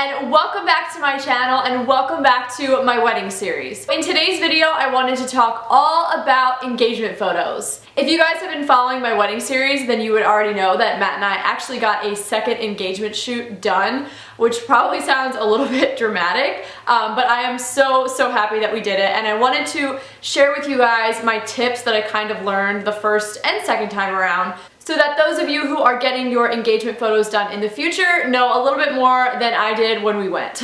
and welcome back to my channel and welcome back to my wedding series. In today's video, I wanted to talk all about engagement photos. If you guys have been following my wedding series, then you would already know that Matt and I actually got a second engagement shoot done, which probably sounds a little bit dramatic, but I am so happy that we did it, and I wanted to share with you guys my tips that I kind of learned the first and second time around, so that those of you who are getting your engagement photos done in the future know a little bit more than I did when we went.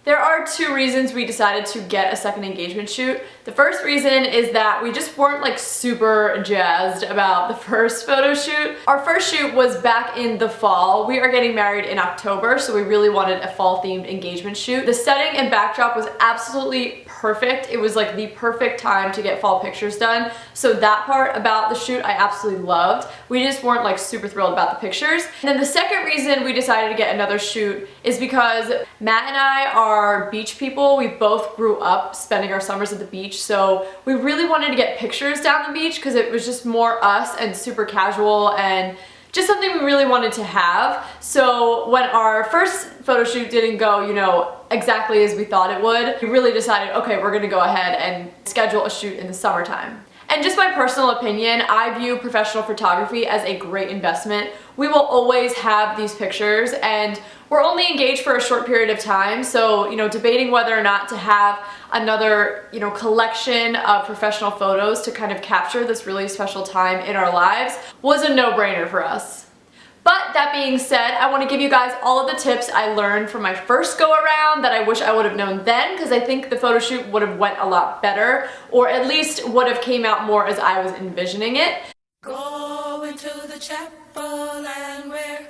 There are two reasons we decided to get a second engagement shoot. The first reason is that we just weren't like super jazzed about the first photo shoot. Our first shoot was back in the fall. We are getting married in October, so we really wanted a fall themed engagement shoot. The setting and backdrop was absolutely perfect. It was like the perfect time to get fall pictures done. So that part about the shoot I absolutely loved. We just weren't like super thrilled about the pictures. And then the second reason we decided to get another shoot is because Matt and I are beach people. We both grew up spending our summers at the beach, so we really wanted to get pictures down the beach because it was just more us and super casual and just something we really wanted to have. So when our first photo shoot didn't go, you know, exactly as we thought it would, we really decided, okay, we're gonna go ahead and schedule a shoot in the summertime. And just my personal opinion, I view professional photography as a great investment. We will always have these pictures, and we're only engaged for a short period of time, so, you know, debating whether or not to have another, you know, collection of professional photos to kind of capture this really special time in our lives was a no-brainer for us. But that being said, I want to give you guys all of the tips I learned from my first go around that I wish I would have known then, because I think the photo shoot would have went a lot better, or at least would have came out more as I was envisioning it. Go into the chapel and wear.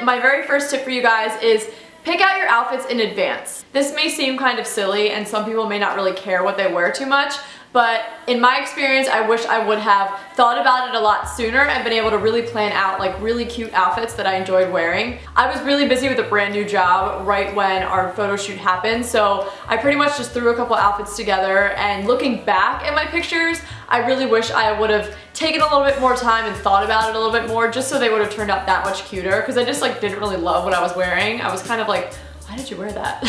My very first tip for you guys is pick out your outfits in advance. This may seem kind of silly and some people may not really care what they wear too much, but in my experience, I wish I would have thought about it a lot sooner and been able to really plan out like really cute outfits that I enjoyed wearing. I was really busy with a brand new job right when our photo shoot happened, so I pretty much just threw a couple outfits together, and looking back at my pictures, I really wish I would have taken a little bit more time and thought about it a little bit more just so they would have turned out that much cuter, because I just like didn't really love what I was wearing. I was kind of like, why did you wear that?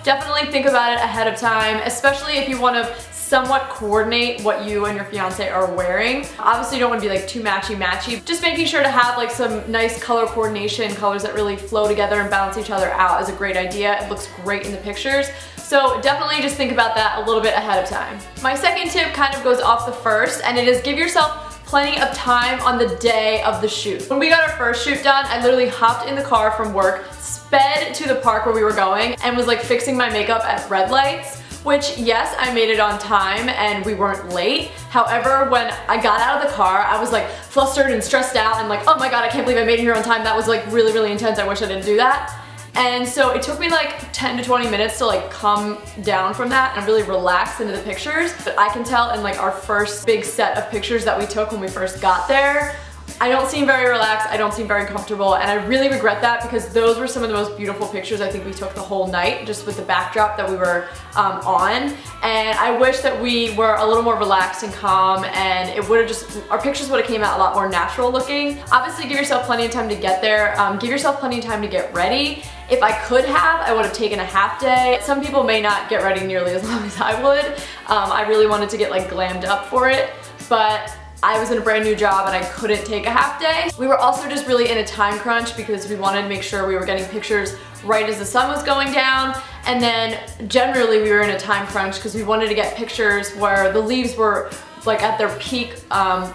Definitely think about it ahead of time, especially if you want to somewhat coordinate what you and your fiance are wearing. Obviously you don't want to be like too matchy-matchy. Just making sure to have like some nice color coordination, colors that really flow together and balance each other out is a great idea. It looks great in the pictures. So definitely just think about that a little bit ahead of time. My second tip kind of goes off the first, and it is give yourself plenty of time on the day of the shoot. When we got our first shoot done, I literally hopped in the car from work, sped to the park where we were going, and was like fixing my makeup at red lights. Which, yes, I made it on time and we weren't late. However, when I got out of the car, I was like flustered and stressed out and like, oh my god, I can't believe I made it here on time. That was like really intense. I wish I didn't do that. And so it took me like 10 to 20 minutes to like come down from that and really relax into the pictures. But I can tell in like our first big set of pictures that we took when we first got there, I don't seem very relaxed, I don't seem very comfortable, and I really regret that because those were some of the most beautiful pictures I think we took the whole night, just with the backdrop that we were on. And I wish that we were a little more relaxed and calm, and it would have just, our pictures would have came out a lot more natural looking. Obviously give yourself plenty of time to get there, give yourself plenty of time to get ready. If I could have, I would have taken a half day. Some people may not get ready nearly as long as I would. I really wanted to get like glammed up for it, but I was in a brand new job and I couldn't take a half day. We were also just really in a time crunch because we wanted to make sure we were getting pictures right as the sun was going down, and then generally we were in a time crunch because we wanted to get pictures where the leaves were like at their peak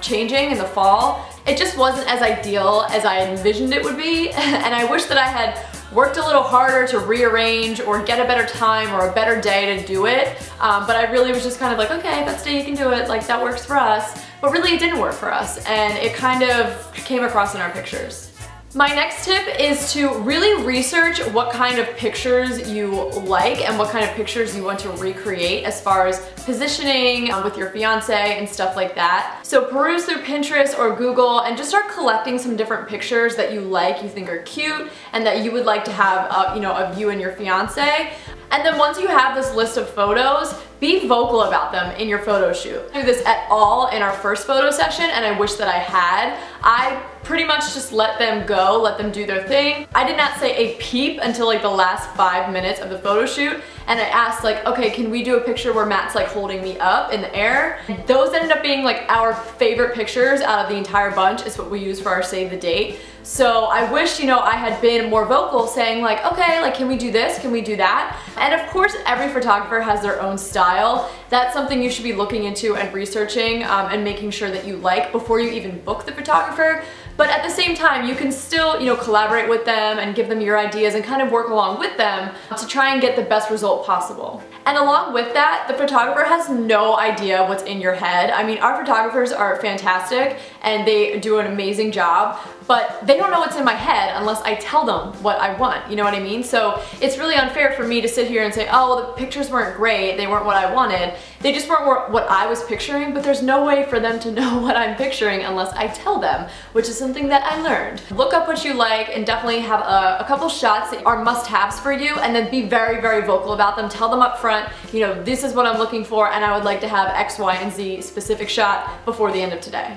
changing in the fall. It just wasn't as ideal as I envisioned it would be, and I wish that I had worked a little harder to rearrange or get a better time or a better day to do it, but I really was just kind of like, okay, that's the day you can do it, like that works for us. But really it didn't work for us, and it kind of came across in our pictures. My next tip is to really research what kind of pictures you like and what kind of pictures you want to recreate as far as positioning with your fiance and stuff like that. So peruse through Pinterest or Google and just start collecting some different pictures that you like, you think are cute, and that you would like to have you know, of you and your fiance. And then once you have this list of photos, be vocal about them in your photo shoot. I didn't do this at all in our first photo session, and I wish that I had. I pretty much just let them go, let them do their thing. I did not say a peep until like the last 5 minutes of the photo shoot, and I asked like, okay, can we do a picture where Matt's like holding me up in the air? And those ended up being like our favorite pictures out of the entire bunch. Is what we use for our save the date. So I wish, you know, I had been more vocal saying like, okay, like can we do this? Can we do that? And of course, every photographer has their own style. That's something you should be looking into and researching and making sure that you like before you even book the photographer. But at the same time, you can still, you know, collaborate with them and give them your ideas and kind of work along with them to try and get the best result possible. And along with that, the photographer has no idea what's in your head. I mean, our photographers are fantastic and they do an amazing job, but they don't know what's in my head unless I tell them what I want, you know what I mean? So it's really unfair for me to sit here and say, oh, well, the pictures weren't great, they weren't what I wanted. They just weren't what I was picturing, but there's no way for them to know what I'm picturing unless I tell them, which is something that I learned. Look up what you like and definitely have a couple shots that are must-haves for you, and then be very, very vocal about them. Tell them up front, you know, this is what I'm looking for and I would like to have X, Y, and Z specific shot before the end of today.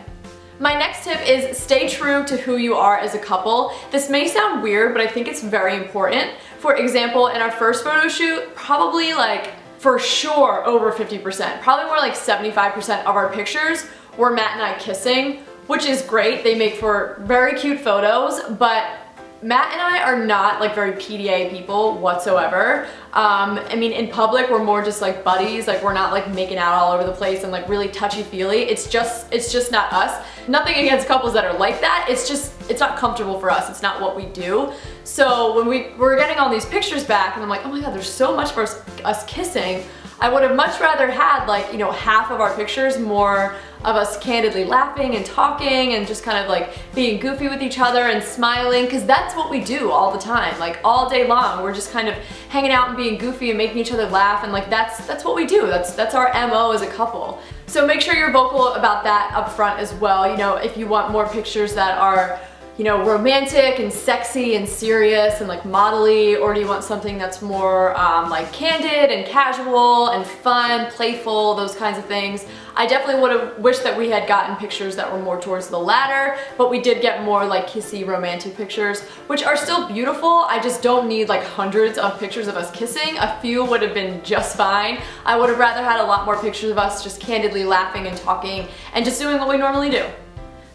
My next tip is stay true to who you are as a couple. This may sound weird, but I think it's very important. For example, in our first photo shoot, probably like for sure over 50%, probably more like 75% of our pictures were Matt and I kissing, which is great. They make for very cute photos, but Matt and I are not like very PDA people whatsoever. I mean, in public, we're more just like buddies. Like we're not like making out all over the place and like really touchy-feely. It's just not us. Nothing against couples that are like that. It's not comfortable for us. It's not what we do. So when we're getting all these pictures back and I'm like, oh my God, there's so much for us kissing. I would have much rather had like, you know, half of our pictures more of us candidly laughing and talking and just kind of like being goofy with each other and smiling, because that's what we do all the time. Like all day long, we're just kind of hanging out and being goofy and making each other laugh, and like that's what we do. That's our MO as a couple. So make sure you're vocal about that up front as well. You know, if you want more pictures that are, you know, romantic and sexy and serious and like modelly, or do you want something that's more like candid and casual and fun, playful, those kinds of things? I definitely would have wished that we had gotten pictures that were more towards the latter, but we did get more like kissy romantic pictures, which are still beautiful. I just don't need like hundreds of pictures of us kissing. A few would have been just fine. I would have rather had a lot more pictures of us just candidly laughing and talking and just doing what we normally do.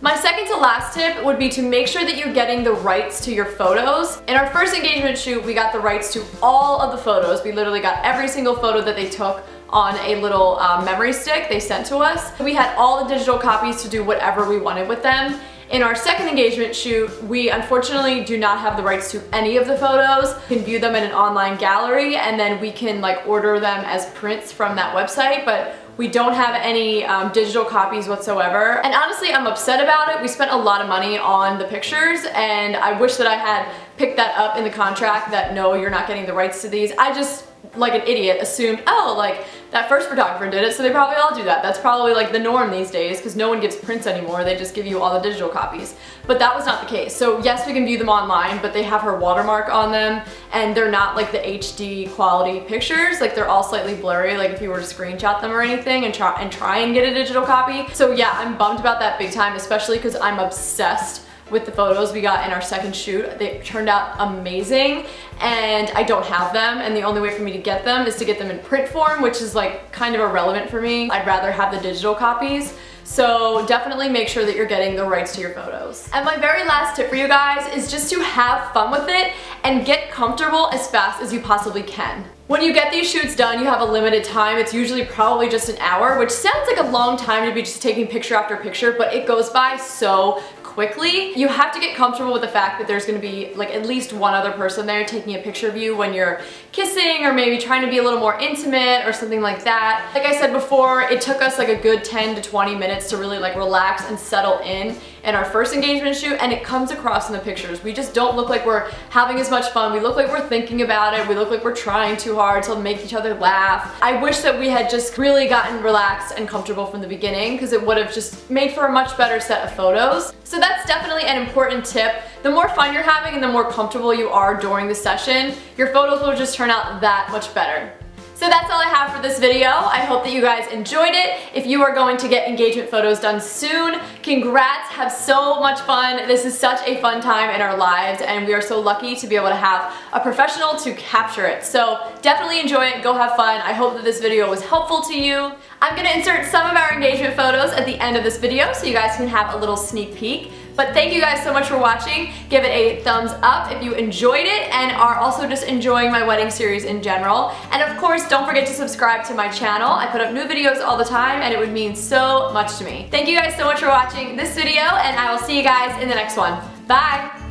My second to last tip would be to make sure that you're getting the rights to your photos. In our first engagement shoot, we got the rights to all of the photos. We literally got every single photo that they took on a little memory stick they sent to us. We had all the digital copies to do whatever we wanted with them. In our second engagement shoot, we unfortunately do not have the rights to any of the photos. We can view them in an online gallery and then we can like order them as prints from that website, but we don't have any digital copies whatsoever. And honestly, I'm upset about it. We spent a lot of money on the pictures and I wish that I had picked that up in the contract that no, you're not getting the rights to these. I just, like an idiot, assumed, oh, like that first photographer did it, so they probably all do that. That's probably like the norm these days because no one gives prints anymore. They just give you all the digital copies. But that was not the case. So yes, we can view them online, but they have her watermark on them and they're not like the HD quality pictures. Like they're all slightly blurry, like if you were to screenshot them or anything and try and get a digital copy. So yeah, I'm bummed about that big time, especially because I'm obsessed with the photos we got in our second shoot. They turned out amazing and I don't have them, and the only way for me to get them is to get them in print form, which is like kind of irrelevant for me. I'd rather have the digital copies. So definitely make sure that you're getting the rights to your photos. And my very last tip for you guys is just to have fun with it and get comfortable as fast as you possibly can. When you get these shoots done, you have a limited time. It's usually probably just an hour, which sounds like a long time to be just taking picture after picture, but it goes by so quickly. You have to get comfortable with the fact that there's going to be like at least one other person there taking a picture of you when you're kissing or maybe trying to be a little more intimate or something like that. Like I said before, it took us like a good 10 to 20 minutes to really like relax and settle in our first engagement shoot, and it comes across in the pictures. We just don't look like we're having as much fun. We look like we're thinking about it. We look like we're trying too hard to make each other laugh. I wish that we had just really gotten relaxed and comfortable from the beginning, because it would have just made for a much better set of photos. So that's definitely an important tip the more fun you're having and the more comfortable you are during the session, your photos will just turn out that much better. So that's all I have for this video. I hope that you guys enjoyed it. If you are going to get engagement photos done soon, congrats, have so much fun. This is such a fun time in our lives and we are so lucky to be able to have a professional to capture it. So definitely enjoy it, go have fun. I hope that this video was helpful to you. I'm gonna insert some of our engagement photos at the end of this video so you guys can have a little sneak peek. But thank you guys so much for watching. Give it a thumbs up if you enjoyed it and are also just enjoying my wedding series in general. And of course, don't forget to subscribe to my channel. I put up new videos all the time and it would mean so much to me. Thank you guys so much for watching this video and I will see you guys in the next one. Bye!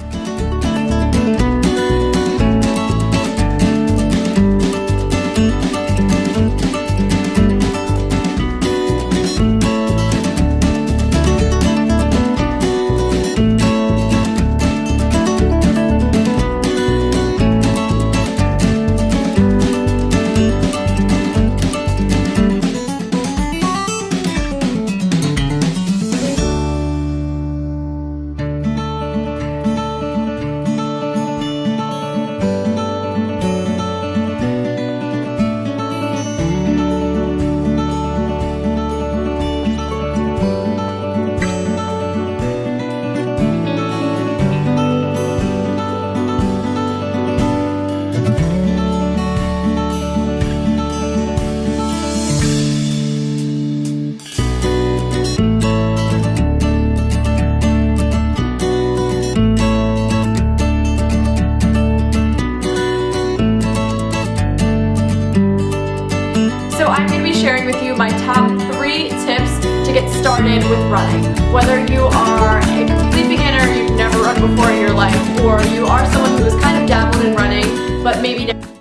So I'm going to be sharing with you my top 3 tips to get started with running. Whether you are a complete beginner, you've never run before in your life, or you are someone who has kind of dabbled in running, but maybe